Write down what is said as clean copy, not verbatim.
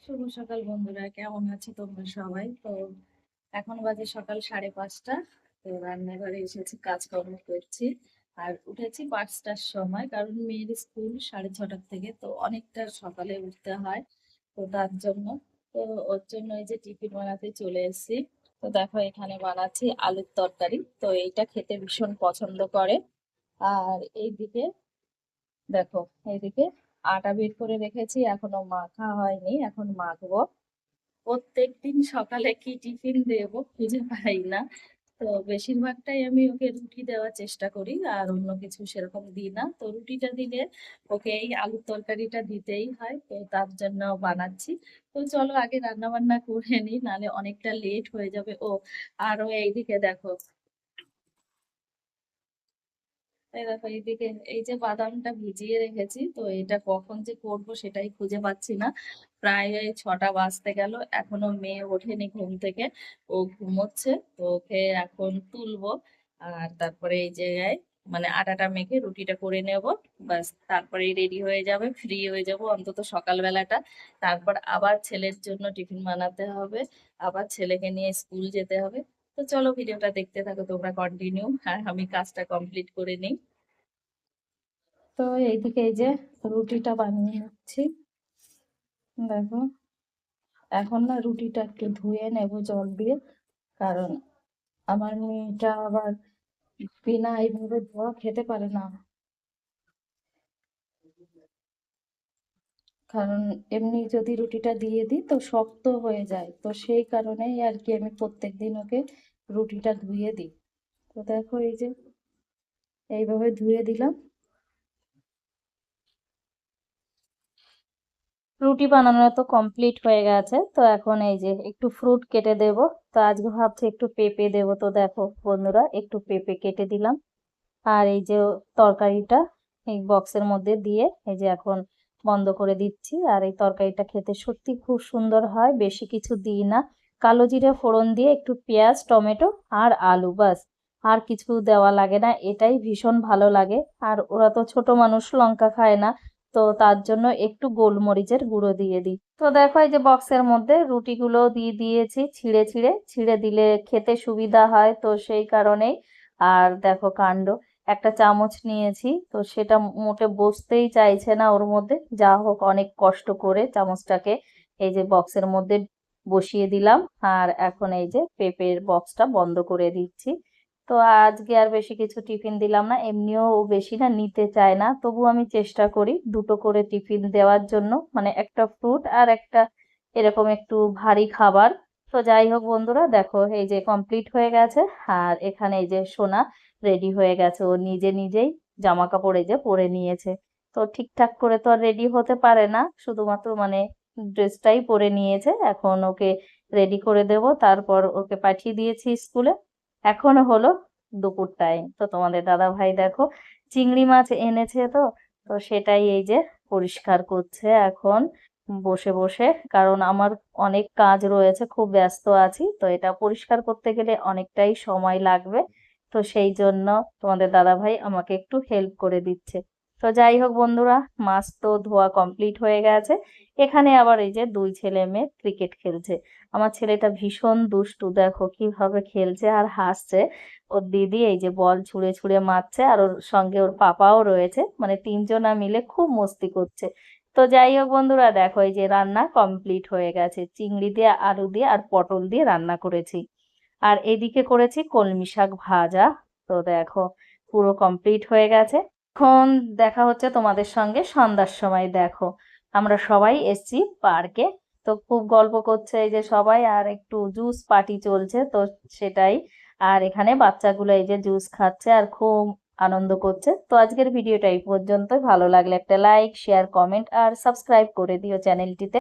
শুভ সকাল বন্ধুরা, কেমন আছো তোমরা সবাই? তো এখন বাজে সকাল 5:30। তো রান্নাঘরে এসেছি, কাজকর্ম করছি। আর উঠেছি 5টার সময়, কারণ মেয়ের স্কুল 6:30টার থেকে, তো অনেকটা সকালে উঠতে হয়। তো তার জন্য, তো ওর জন্য এই যে টিফিন বানাতে চলে এসেছি। তো দেখো, এখানে বানাচ্ছি আলুর তরকারি। তো এইটা খেতে ভীষণ পছন্দ করে। আর এইদিকে দেখো, এইদিকে আটা বের করে রেখেছি, এখনো মাখা হয়নি, এখন মাখবো। প্রত্যেকদিন সকালে কি টিফিন দেব খুঁজে পাই না। তো বেশিরভাগটাই আমি ওকে রুটি দেওয়ার চেষ্টা করি, আর অন্য কিছু সেরকম দিই না। তো রুটিটা দিলে ওকে এই আলুর তরকারিটা দিতেই হয়, তো তার জন্য বানাচ্ছি। তো চলো আগে রান্না বান্না করে নিই, নাহলে অনেকটা লেট হয়ে যাবে। ও আরো এইদিকে দেখো, এই দেখো এইদিকে, এই যে বাদামটা ভিজিয়ে রেখেছি, তো এটা কখন যে করব সেটাই খুঁজে পাচ্ছি না। প্রায় 6টা বাজতে গেল, এখনো মেয়ে ওঠেনি ঘুম থেকে। ও ঘুমোচ্ছে, তো ওকে এখন তুলবো। আর তারপরে এই জায়গায় মানে আটাটা মেখে রুটিটা করে নেব। বাস, তারপরেই রেডি হয়ে যাবে, ফ্রি হয়ে যাব অন্তত সকালবেলাটা। তারপর আবার ছেলের জন্য টিফিন বানাতে হবে, আবার ছেলেকে নিয়ে স্কুল যেতে হবে। তো চলো ভিডিওটা দেখতে থাকো তোমরা কন্টিনিউ, আর আমি কাজটা কমপ্লিট করে নিই। তো এইদিকে এই যে রুটিটা বানিয়ে নিচ্ছি। দেখো, এখন না রুটিটা একটু ধুয়ে নেব জল দিয়ে, কারণ আমার মেয়েটা আবার বিনা এইভাবে ধোয়া খেতে পারে না। কারণ এমনি যদি রুটিটা দিয়ে দিই তো শক্ত হয়ে যায়, তো সেই কারণেই আর কি আমি প্রত্যেকদিন ওকে রুটিটা ধুয়ে দিই। তো দেখো এই যে এইভাবে ধুয়ে দিলাম। রুটি বানানো তো কমপ্লিট হয়ে গেছে, তো এখন এই যে একটু ফ্রুট কেটে দেব। তো আজকে ভাবছি একটু পেঁপে দেবো, তো দেখো বন্ধুরা একটু পেঁপে কেটে দিলাম। আর এই যে তরকারিটা এই বক্সের মধ্যে দিয়ে এই যে এখন বন্ধ করে দিচ্ছি। আর এই তরকারিটা খেতে সত্যি খুব সুন্দর হয়, বেশি কিছু দিই না। কালো জিরে ফোড়ন দিয়ে একটু পেঁয়াজ, টমেটো আর আলু, বাস। আর কিছু দেওয়া লাগে না, এটাই ভীষণ ভালো লাগে। আর ওরা তো ছোট মানুষ, লঙ্কা খায় না, তো তার জন্য একটু গোলমরিচের গুঁড়ো দিয়ে দিই। তো দেখো এই যে বক্সের মধ্যে রুটিগুলো দিয়ে দিয়েছি, ছিঁড়ে ছিঁড়ে ছিঁড়ে দিলে খেতে সুবিধা হয়, তো সেই কারণেই। আর দেখো কাণ্ড, একটা চামচ নিয়েছি, তো সেটা মোটে বসতেই চাইছে না ওর মধ্যে। যা হোক, অনেক কষ্ট করে চামচটাকে এই যে বক্সের মধ্যে বসিয়ে দিলাম। আর এখন এই যে পেঁপের বক্সটা বন্ধ করে দিচ্ছি। তো আজকে আর বেশি কিছু টিফিন দিলাম না, এমনিও ও বেশি না নিতে চায় না, তবু আমি চেষ্টা করি দুটো করে টিফিন দেওয়ার জন্য, মানে একটা ফ্রুট আর একটা এরকম একটু ভারী খাবার। তো যাই হোক বন্ধুরা, দেখো এই যে কমপ্লিট হয়ে গেছে। আর এখানে এই যে সোনা রেডি হয়ে গেছে, ও নিজে নিজেই জামা কাপড় এই যে পরে নিয়েছে। তো ঠিকঠাক করে তো আর রেডি হতে পারে না, শুধুমাত্র মানে ড্রেসটাই পরে নিয়েছে। এখন ওকে রেডি করে দেব, তারপর ওকে পাঠিয়ে দিয়েছি স্কুলে। এখনো হলো দুপুর টাইম, তো তোমাদের দাদা ভাই দেখো চিংড়ি মাছ এনেছে, তো তো সেটাই এই যে পরিষ্কার করছে এখন বসে বসে। কারণ আমার অনেক কাজ রয়েছে, খুব ব্যস্ত আছি, তো এটা পরিষ্কার করতে গেলে অনেকটাই সময় লাগবে। তো সেই জন্য তোমাদের দাদা ভাই আমাকে একটু হেল্প করে দিচ্ছে। তো যাই হোক বন্ধুরা, মাছ তো ধোয়া কমপ্লিট হয়ে গেছে। এখানে আবার এই যে দুই ছেলে মেয়ে ক্রিকেট খেলছে। আমার ছেলেটা ভীষণ দুষ্টু, দেখো কিভাবে খেলছে আর হাসছে। ওর দিদি এই যে বল ছুঁড়ে ছুঁড়ে মারছে, আর ওর সঙ্গে ওর পাপাও রয়েছে, মানে তিনজনা মিলে খুব মস্তি করছে। তো যাই হোক বন্ধুরা, দেখো এই যে রান্না কমপ্লিট হয়ে গেছে, চিংড়ি দিয়ে, আলু দিয়ে আর পটল দিয়ে রান্না করেছি। আর এদিকে করেছি কলমি শাক ভাজা। তো দেখো পুরো কমপ্লিট হয়ে গেছে। এখন দেখা হচ্ছে তোমাদের সঙ্গে সন্ধ্যার সময়। দেখো আমরা সবাই এসছি পার্কে, তো খুব গল্প করছে এই যে সবাই, আর একটু জুস পার্টি চলছে, তো সেটাই। আর এখানে বাচ্চাগুলো এই যে জুস খাচ্ছে আর খুব আনন্দ করছে। তো আজকের ভিডিওটা এই পর্যন্ত, ভালো লাগলে একটা লাইক, শেয়ার, কমেন্ট আর সাবস্ক্রাইব করে দিও চ্যানেলটিতে।